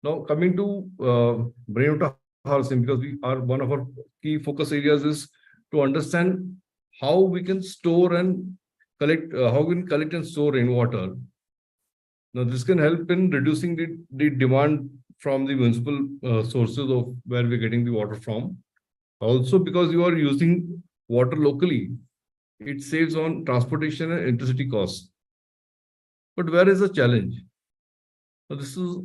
Now coming to rainwater harvesting, because one of our key focus areas is to understand how we can store and collect, how we can collect and store rainwater. Now this can help in reducing the demand from the municipal sources of where we're getting the water from. Also, because you are using water locally, it saves on transportation and electricity costs. But where is the challenge? So this is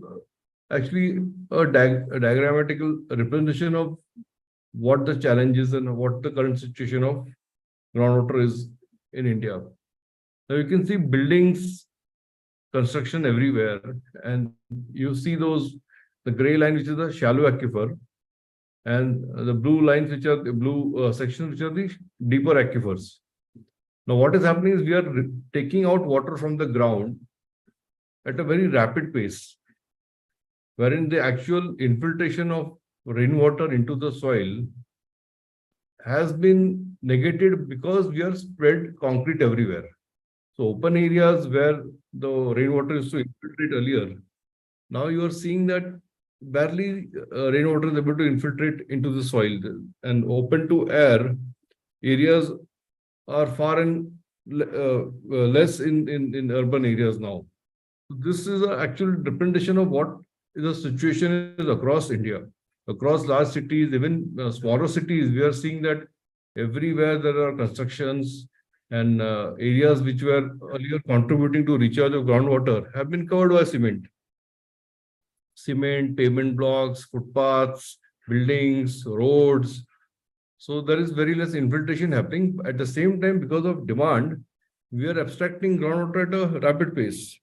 actually a diagrammatical representation of what the challenge is and what the current situation of groundwater is in India. Now you can see buildings, construction everywhere, and you see the gray line, which is the shallow aquifer, and the blue lines, which are the blue sections, which are the deeper aquifers. Now, what is happening is we are taking out water from the ground at a very rapid pace, wherein the actual infiltration of rainwater into the soil has been negated because we are spread concrete everywhere. So open areas where the rainwater used to infiltrate earlier, now you are seeing that barely rainwater is able to infiltrate into the soil, and open to air areas are far and less in urban areas now. This is an actual representation of what the situation is across India, across large cities, even smaller cities. We are seeing that everywhere there are constructions, and areas which were earlier contributing to recharge of groundwater have been covered by cement, pavement blocks, footpaths, buildings, roads. So there is very less infiltration happening. At the same time, because of demand, we are abstracting groundwater at a rapid pace.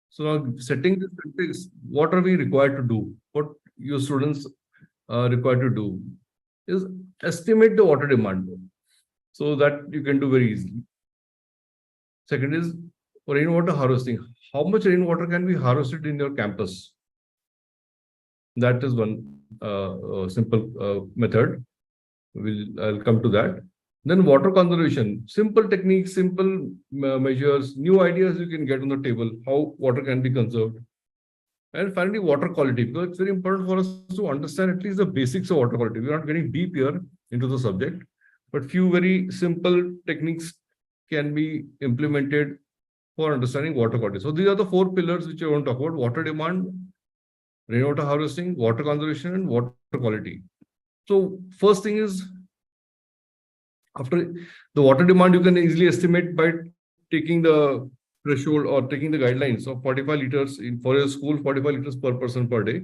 So now setting this context, what are we required to do? What your students are required to do is estimate the water demand. So that you can do very easily. Second is rainwater harvesting. How much rainwater can be harvested in your campus? That is one simple method. I'll come to that. Then water conservation, simple techniques, simple measures, new ideas you can get on the table, how water can be conserved. And finally, water quality, because it's very important for us to understand at least the basics of water quality. We're not getting deep here into the subject, but few very simple techniques can be implemented for understanding water quality. So these are the 4 pillars which I want to talk about: water demand, rainwater harvesting, water conservation, and water quality. So first thing is, after the water demand, you can easily estimate by taking the threshold or taking the guidelines of 45 liters for a school, 45 liters per person per day.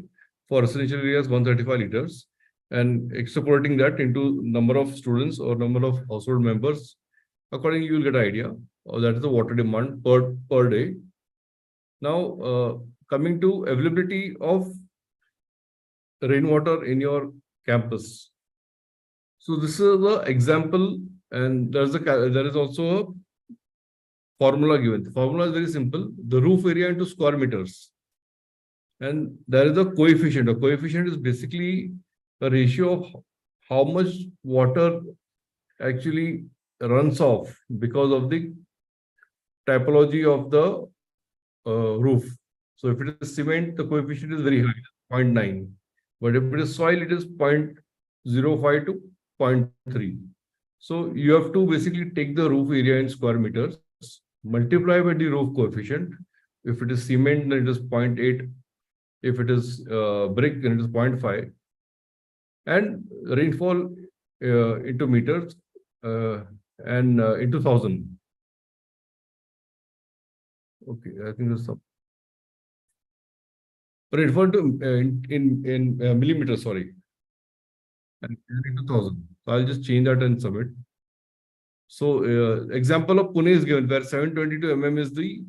For residential areas, 135 liters, and extrapolating that into number of students or number of household members. Accordingly, you will get an idea. That is the water demand per day. Now, coming to availability of rainwater in your campus. So this is the example, and there is also a formula given. The formula is very simple: the roof area into square meters, and there is a coefficient. A coefficient is basically a ratio of how much water actually runs off because of the typology of the roof. So if it is cement, the coefficient is very high, 0.9. But if it is soil, it is 0.05 to 0.3. So you have to basically take the roof area in square meters, multiply by the roof coefficient. If it is cement, then it is 0.8. If it is brick, then it is 0.5. And rainfall into meters and into 1,000. Okay, I think that's some. Rainfall to in millimeters, sorry, and into 1,000. So I'll just change that and submit. So example of Pune is given, where 722 mm is the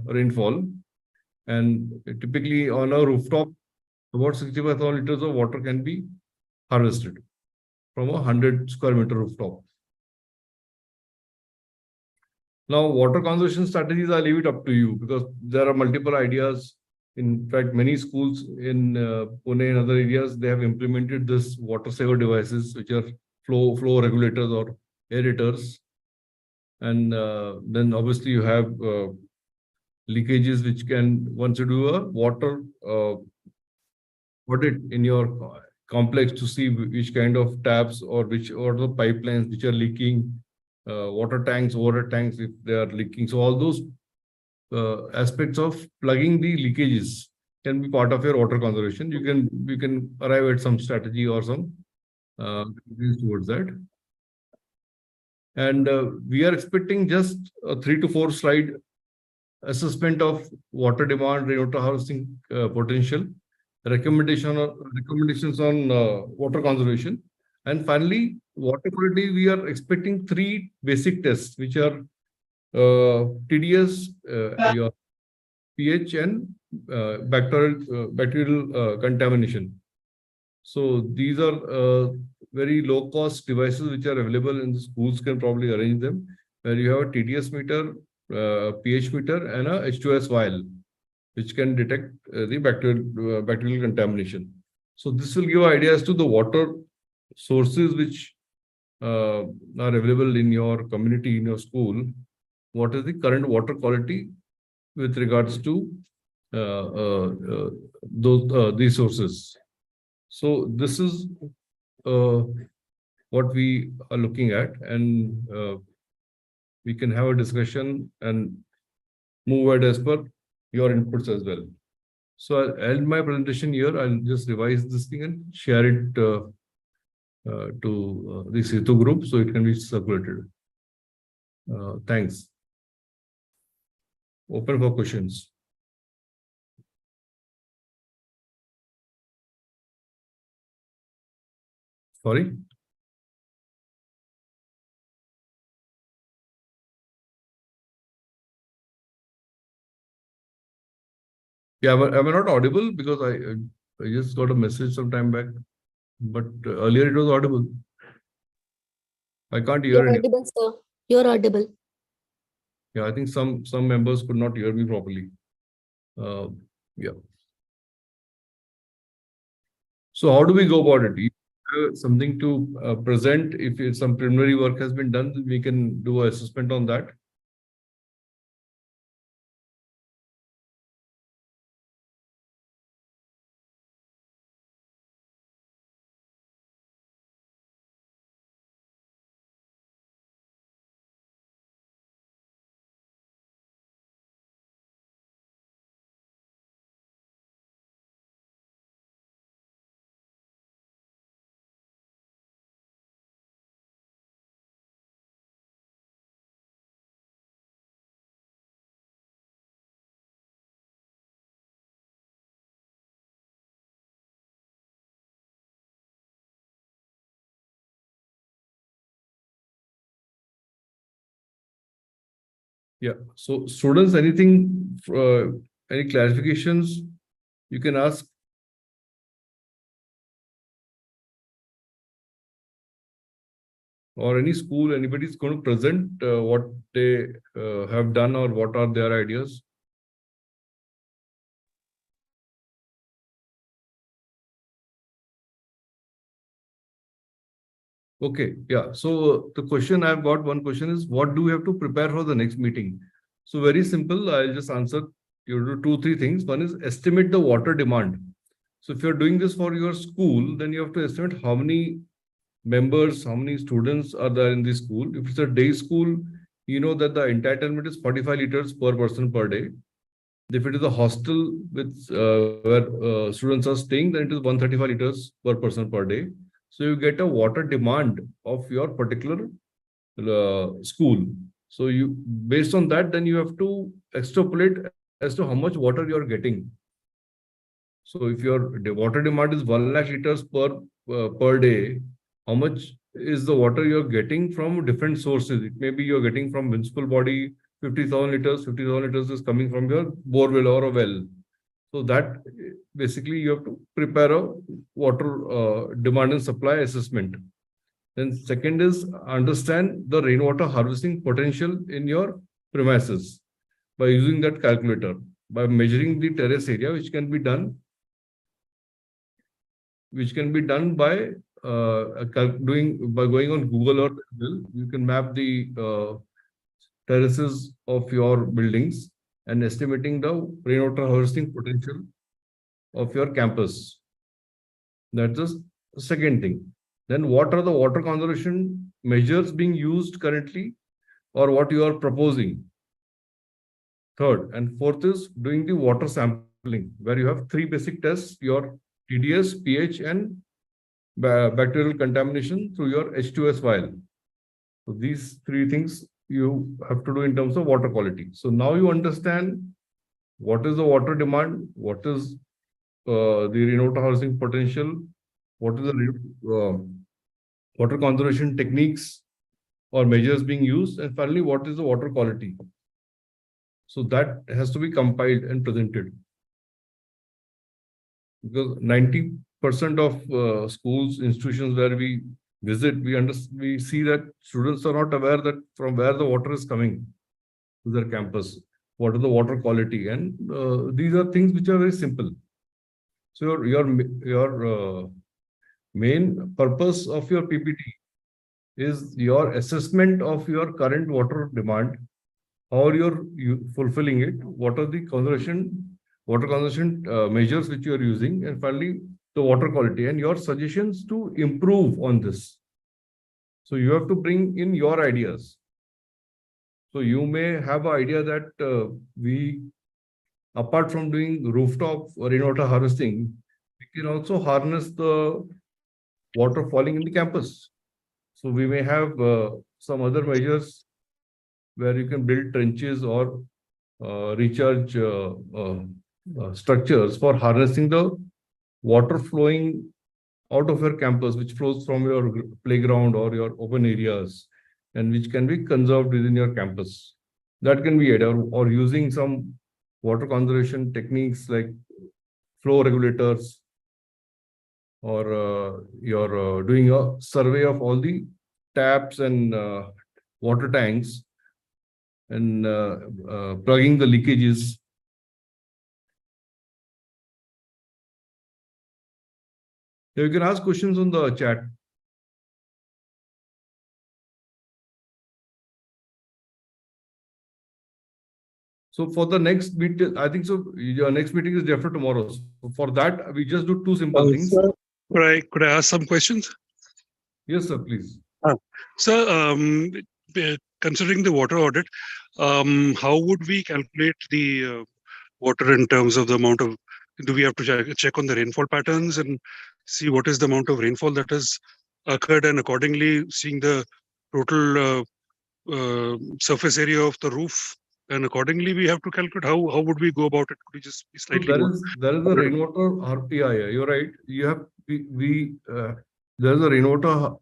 rainfall, and typically on a rooftop, about 65,000 liters of water can be harvested from a 100 square meter rooftop. Now, water conservation strategies, I leave it up to you, because there are multiple ideas. In fact, many schools in Pune and other areas, they have implemented this water saver devices, which are flow regulators or aerators. And then obviously you have leakages, which can, once you do a water audit in your complex to see which kind of taps or which or the pipelines which are leaking, water tanks, water tanks if they are leaking. So all those aspects of plugging the leakages can be part of your water conservation. You can arrive at some strategy or some towards that. And we are expecting just a 3 to 4 slide assessment of water demand, rainwater harvesting potential, recommendations on water conservation, and finally water quality. We are expecting 3 basic tests, which are TDS, your pH, and bacterial contamination. So these are very low cost devices which are available in the schools, can probably arrange them, where you have a TDS meter, pH meter, and a H2S vial, which can detect the bacterial contamination. So this will give idea as to the water sources which are available in your community, in your school. What is the current water quality with regards to these sources? So this is what we are looking at, and we can have a discussion and move ahead as per your inputs as well. So I'll end my presentation here. I'll just revise this thing and share it to the Setu group so it can be circulated. Thanks. Open for questions. Sorry. Yeah, am I not audible? Because I just got a message some time back, but earlier it was audible. I can't hear You're anything. audible, sir. You're audible. Yeah, I think some members could not hear me properly. Yeah. So how do we go about it? Something to present. If some preliminary work has been done, we can do an assessment on that. Yeah. So students, anything, any clarifications you can ask? Or any school, anybody's going to present what they have done or what are their ideas? Okay, yeah. So the question I've got, one question is, what do we have to prepare for the next meeting? So very simple. I'll just answer. You do 2, 3 things. One is estimate the water demand. So if you're doing this for your school, then you have to estimate how many members, how many students are there in the school. If it's a day school, you know that the entitlement is 45 liters per person per day. If it is a hostel with where students are staying, then it is 135 liters per person per day. So you get a water demand of your particular school. So you, based on that, then you have to extrapolate as to how much water you are getting. So if your water demand is 1 lakh liters per day, how much is the water you're getting from different sources? It may be you're getting from municipal body 50,000 liters. 50,000 liters is coming from your borewell or a well. So that basically you have to prepare a water demand and supply assessment. Then second is understand the rainwater harvesting potential in your premises by using that calculator, by measuring the terrace area, which can be done by going on Google Earth as well. You can map the terraces of your buildings and estimating the rainwater harvesting potential of your campus. That's the second thing. Then what are the water conservation measures being used currently or what you are proposing? Third and fourth is doing the water sampling, where you have three basic tests, your TDS, pH, and bacterial contamination through your H2S vial. So these three things you have to do in terms of water quality. So now you understand what is the water demand, what is the rainwater harvesting potential, what is the water conservation techniques or measures being used, and finally, what is the water quality. So that has to be compiled and presented. Because 90% of schools, institutions where we visit, we see that students are not aware that from where the water is coming to their campus, what is the water quality, and these are things which are very simple. So your main purpose of your PPT is your assessment of your current water demand, how you're fulfilling it, what are the water conservation measures which you are using, and finally the water quality and your suggestions to improve on this. So you have to bring in your ideas. So you may have an idea that we, apart from doing rooftop rainwater harvesting, we can also harness the water falling in the campus. So we may have some other measures where you can build trenches or recharge structures for harnessing the water flowing out of your campus, which flows from your playground or your open areas, and which can be conserved within your campus. That can be either or using some water conservation techniques like flow regulators, or you're doing a survey of all the taps and water tanks and plugging the leakages. You can ask questions on the chat. So for the next meeting, I think so. Your next meeting is definitely tomorrow. So for that, we just do two simple things. Sir, could I ask some questions? Yes, sir. Please. Sir, considering the water audit, how would we calculate the water in terms of the amount of? Do we have to check on the rainfall patterns and see what is the amount of rainfall that has occurred, and accordingly seeing the total surface area of the roof, and accordingly we have to calculate how would we go about it? Could you just be slightly So more? there is a rainwater RPI. You're right. You have there is a rainwater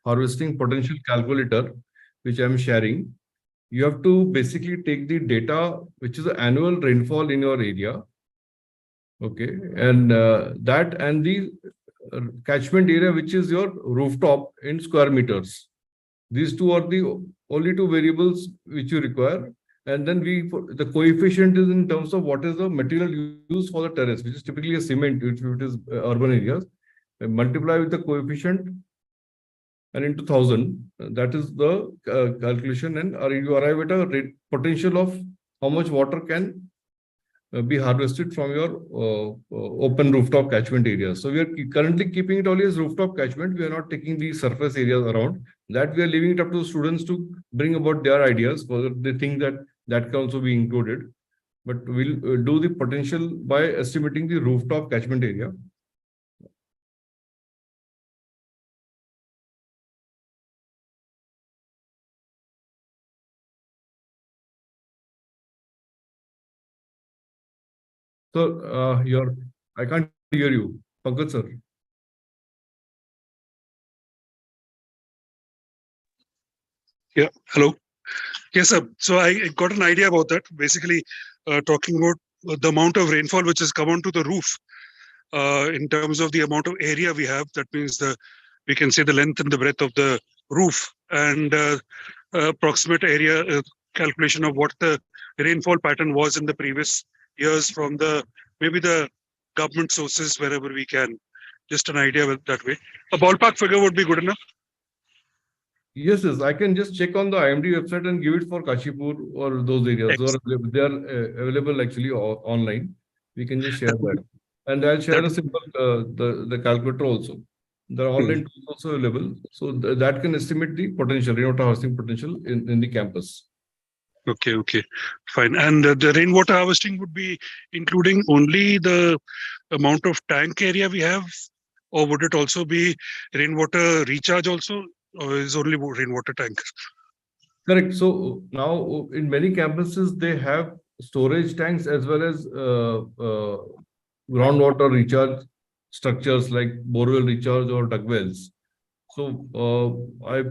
harvesting potential calculator which I'm sharing. You have to basically take the data, which is the annual rainfall in your area. Okay, and that and the catchment area, which is your rooftop in square meters. These two are the only two variables which you require. And then the coefficient is in terms of what is the material used for the terrace, which is typically a cement, if it is urban areas. And multiply with the coefficient and into 1,000. That is the calculation, and you arrive at a potential of how much water can be harvested from your open rooftop catchment areas. So we are currently keeping it only as rooftop catchment. We are not taking the surface areas around. That we are leaving it up to the students to bring about their ideas, whether they think that can also be included. But we'll do the potential by estimating the rooftop catchment area. So I can't hear you, Pankaj sir. Yeah, hello. Yes, sir. So I got an idea about that. Basically, talking about the amount of rainfall which has come onto the roof in terms of the amount of area we have. That means we can say the length and the breadth of the roof, and approximate area calculation of what the rainfall pattern was in the previous years from maybe the government sources wherever we can. Just an idea that way. A ballpark figure would be good enough. Yes, I can just check on the IMD website and give it for Kashipur or those areas. Or they are available actually online. We can just share that. And I'll share That a would simple the calculator also. The online tools also available, so that can estimate the potential rainwater harvesting potential in the campus. okay, fine. And the rainwater harvesting would be including only the amount of tank area we have, or would it also be rainwater recharge also, or is only rainwater tank? Correct. So now in many campuses they have storage tanks as well as groundwater recharge structures like borewell recharge or duck wells. So I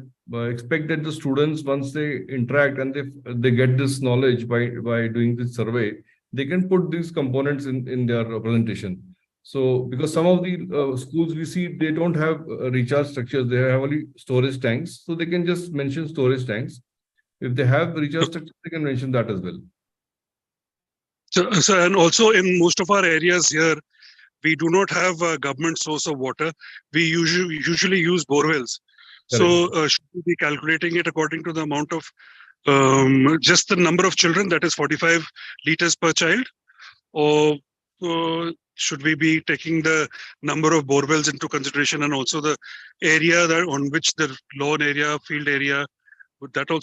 expect that the students, once they interact and they get this knowledge by doing this survey, they can put these components in their presentation. So because some of the schools we see, they don't have recharge structures, they have only storage tanks. So they can just mention storage tanks. If they have recharge structure, they can mention that as well. So and also in most of our areas here, we do not have a government source of water. We usually use borewells. Correct. So should we be calculating it according to the amount of just the number of children, that is 45 liters per child, or should we be taking the number of borewells into consideration and also the area that on which the lawn area, field area, would that also